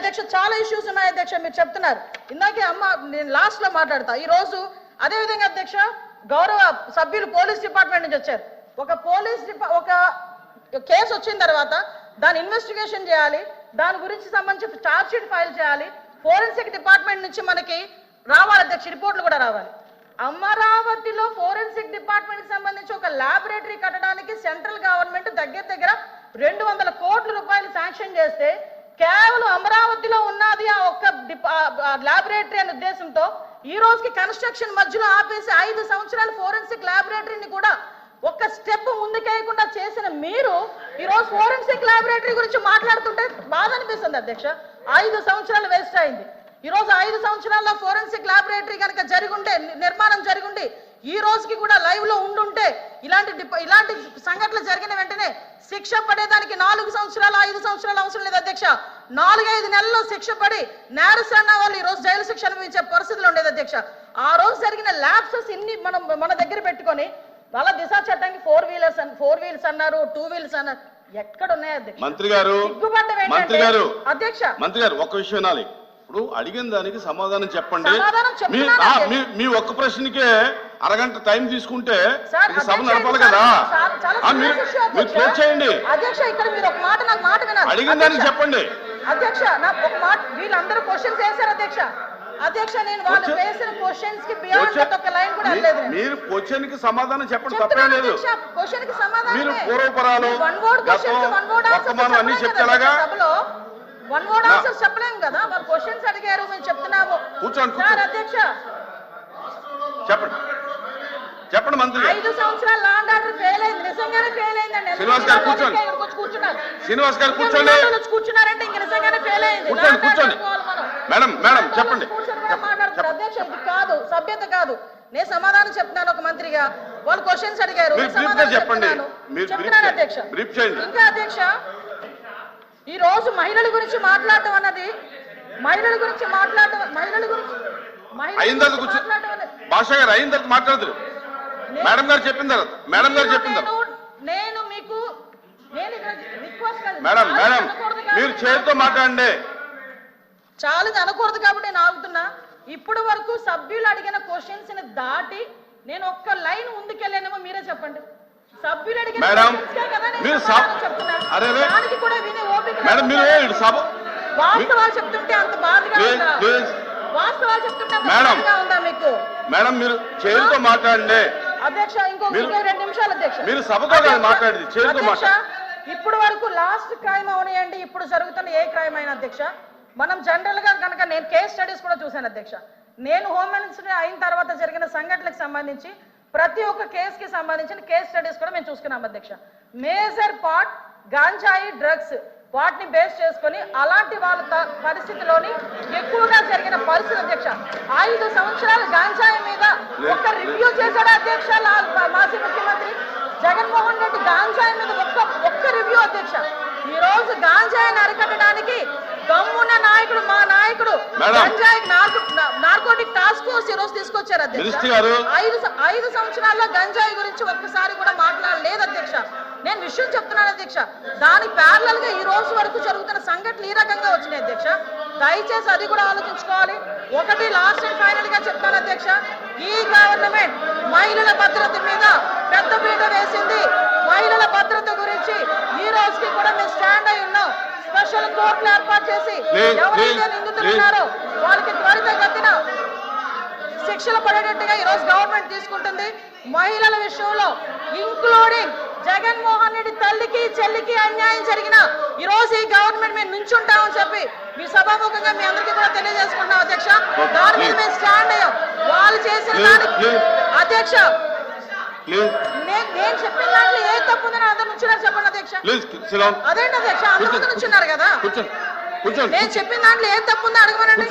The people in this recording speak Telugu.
అధ్యక్ష చాలా ఇష్యూస్ ఉన్నాయి అధ్యక్ష మీరు చెప్తున్నారు ఇందాకే అమ్మ నేను లాస్ట్ లో మాట్లాడతా ఈ రోజు అదే విధంగా అధ్యక్ష గౌరవ సభ్యులు పోలీస్ డిపార్ట్మెంట్ నుంచి వచ్చారు ఒక కేసు వచ్చిన తర్వాత దాని ఇన్వెస్టిగేషన్ చేయాలి దాని గురించి సంబంధించి ఛార్జ్ షీట్ ఫైల్ చేయాలి ఫోరెన్సిక్ డిపార్ట్మెంట్ నుంచి మనకి రావాలి అధ్యక్ష రిపోర్ట్లు కూడా రావాలి అమరావతిలో ఫోరెన్సిక్ డిపార్ట్మెంట్ కి సంబంధించి ఒక ల్యాబొరేటరీ కట్టడానికి సెంట్రల్ గవర్నమెంట్ దగ్గర 200 కోట్ల రూపాయలు శాంక్షన్ చేస్తే కేవలం అమరావతిలో ఉన్నది ఆ ఒక్క ల్యాబొరేటరీ అనే ఉద్దేశంతో ఈ రోజుకి కన్స్ట్రక్షన్ మధ్యలో ఆపేసి 5 సంవత్సరాల ఫోరెన్సిక్ ల్యాబొరేటరీని కూడా ఒక్క స్టెప్ ముందుకేయకుండా చేసిన మీరు ఈ రోజు ఫోరెన్సిక్ ల్యాబొరేటరీ గురించి మాట్లాడుతుంటే బాధ అనిపిస్తుంది అధ్యక్ష 5 సంవత్సరాలు వేస్ట్ అయింది ఈ రోజు 5 సంవత్సరాల్లో ఫోరెన్సిక్ ల్యాబొరేటరీ కనుక జరిగుంటే నిర్మాణం జరిగుండి ఈ రోజుకి కూడా లైవ్ లో ఉండుంటే ఇలాంటి సంఘటనలు జరిగిన వెంటనే శిక్ష పడేదానికి 4 సంవత్సరాలు 5 సంవత్సరాలు అవసరం లేదు అధ్యక్ష 4-5 నెలల్లో శిక్ష పడి నేరస్తున్న వాళ్ళు ఈ రోజు జైలు శిక్ష అనుభవించే పరిస్థితులు ఉండేది అధ్యక్ష ఆ రోజు జరిగిన ల్యాప్సెస్ ఇన్ని మన దగ్గర పెట్టుకొని వాళ్ళ దిశ చట్టానికి 4 వీలర్స్ అన్నారు 2 వీలర్స్ అన్నారు ఎక్కడ ఉన్నాయి అధ్యక్ష మంత్రి గారు ఒక్క విషయం వినాలి ఇప్పుడు అడిగిన దానికి సమాధానం చెప్పండి మీ ఒక్క ప్రశ్నకే అరగంట టైం తీసుకుంటే సభ నడపాలి కదా మీరు క్లోజ్ చేయండి అధ్యక్ష ఇక్కడ మీరు ఒక మాట నాకు మాట వినాలి అడిగిన దానికి చెప్పండి అధ్యక్ష నాకు ఒక మాట వీళ్ళందరూ క్వశ్చన్స్ వేశారు అధ్యక్ష నేను వాళ్ళు వేసిన క్వశ్చన్స్ కి బియాండ్ ఒక లైన్ కూడా లేదు మీరు క్వశ్చన్ కి సమాధానం చెప్పండి తప్పే లేదు క్వశ్చన్ కి సమాధానం మీరు పూర్వపరాలు వర్తమానం అన్ని చెప్తారా వన్ వర్డ్ ఆన్సర్స్ చెప్పలేం కదా వాళ్ళు క్వశ్చన్స్ అడిగారు మేము చెప్తున్నాము కూర్చోండి సార్ అధ్యక్ష చెప్పండి మంత్రి 5 సంవత్సరాలు లా అండ్ ఆర్డర్ ఫెయిల్ అయింది నిజంగానే ఫెయిల్ అయిందండి శ్రీనివాస్ గారు కూర్చోండి శ్రీనివాస్ గారు కూర్చోండి కూర్చున్నారంటే ఇంక నిజంగానే ఫెయిల్ అయింది కూర్చోండి మేడం చెప్పండి మాట్లాడుతున్నారు అధ్యక్ష ఇది కాదు సభ్యత కాదు నేను సమాధానం చెప్తున్నాను ఒక మంత్రిగా వాళ్ళు క్వశ్చన్స్ అడిగారు చెప్తున్నాను అధ్యక్ష ఇంకా అధ్యక్ష ఈ రోజు మహిళల గురించి మాట్లాడటం అన్నది మహిళల గురించి భాష గారు అయిన తర్వాత మాట్లాడదు మేడం గారు చెప్పిన తర్వాత నేను మీకు మేడం మీరు చేతితో మాట్లాడండి చాలా అనకూడదు కాబట్టి నేను ఆగుతున్నా ఇప్పటి వరకు సభ్యులు అడిగిన క్వశ్చన్స్ ని దాటి నేను ఒక్క లైన్ ముందుకెళ్ళానేమో మీరే చెప్పండి సభ్యులు అడిగిన వాస్తవాలు చెప్తుంటే అంత బాధగా ఉందా మీకు మేడం మీరు చేతితో మాట్లాడండి అధ్యక్ష ఇంకో 2 నిమిషాలు అధ్యక్ష మీరు సభతో మాట్లాడింది చేతితో ఇప్పటి వరకు లాస్ట్ క్రైమ్ అవనియండి ఇప్పుడు జరుగుతున్న ఏ క్రైమ్ అయినా అధ్యక్ష మనం జనరల్ గా కనుక నేను కేస్ స్టడీస్ కూడా చూశాను అధ్యక్ష నేను హోమ్ మినిస్టర్ అయిన తర్వాత జరిగిన సంఘటనలకు సంబంధించి ప్రతి ఒక్క కేసుకి సంబంధించిన కేస్ స్టడీస్ కూడా మేము చూసుకున్నాం అధ్యక్ష మేజర్ పార్ట్ గాంజాయి డ్రగ్స్ వాటిని బేస్ చేసుకొని అలాంటి వాళ్ళ పరిస్థితిలోని ఎక్కువగా జరిగిన పరిస్థితి అధ్యక్ష 5 సంవత్సరాలు గాంజాయి మీద ఒక్క రివ్యూ చేశాడు అధ్యక్ష మాజీ ముఖ్యమంత్రి జగన్మోహన్ రెడ్డి గాంజాయి మీద ఒక్క రివ్యూ అధ్యక్ష ఈ రోజు గాంజాయిని అరికట్టడానికి దమ్మున్న నాయకుడు మా నాయకుడు గంజాయి నార్కోటిక్ టాస్క్ ఫోర్స్ ఈ రోజు తీసుకొచ్చారు అధ్యక్ష 5 సంవత్సరాల్లో గంజాయి గురించి ఒక్కసారి కూడా మాట్లాడలేదు అధ్యక్ష నేను విషయం చెప్తున్నాను అధ్యక్ష దాని ప్యారలల్ గా ఈ రోజు వరకు జరుగుతున్న సంఘటనలు ఈ రకంగా వచ్చినాయి అధ్యక్ష దయచేసి అది కూడా ఆలోచించుకోవాలి ఒకటి లాస్ట్ అండ్ ఫైనల్ గా చెప్తాను అధ్యక్ష ఈ గవర్నమెంట్ మహిళల భద్రత మీద పెద్ద పీట వేసింది మహిళల భద్రత గురించి ఈ రోజుకి కూడా మేము స్టాండ్ అయి ఉన్నాం స్పెషల్ కోర్టులు ఏర్పాటు చేసి ఎవరైతే నిందితులు ఉన్నారో వాళ్ళకి త్వరితగతిన శిక్షలు పడేటట్టుగా ఈ రోజు గవర్నమెంట్ తీసుకుంటుంది మహిళల విషయంలో ఇంక్లూడింగ్ జగన్మోహన్ రెడ్డి తల్లికి చెల్లికి అన్యాయం జరిగిన ఈ రోజు ఈ గవర్నమెంట్ మేము నుంచుంటామని చెప్పి మీ సభాముఖంగా మీ అందరికీ కూడా తెలియజేసుకుంటున్నాం అధ్యక్ష దాని మీద మేము స్టాండ్ అయ్యాం వాళ్ళు చేసిన దానికి అధ్యక్ష నేను చెప్పిన దాంట్లో ఏ తప్పు ఉందని అందరు నుంచున్నారు చెప్పండి అధ్యక్ష అదేంటి అధ్యక్ష అందరు ముందు నుంచున్నారు కదా నేను చెప్పిన దాంట్లో ఏ తప్పు ఉందో అడగమనండి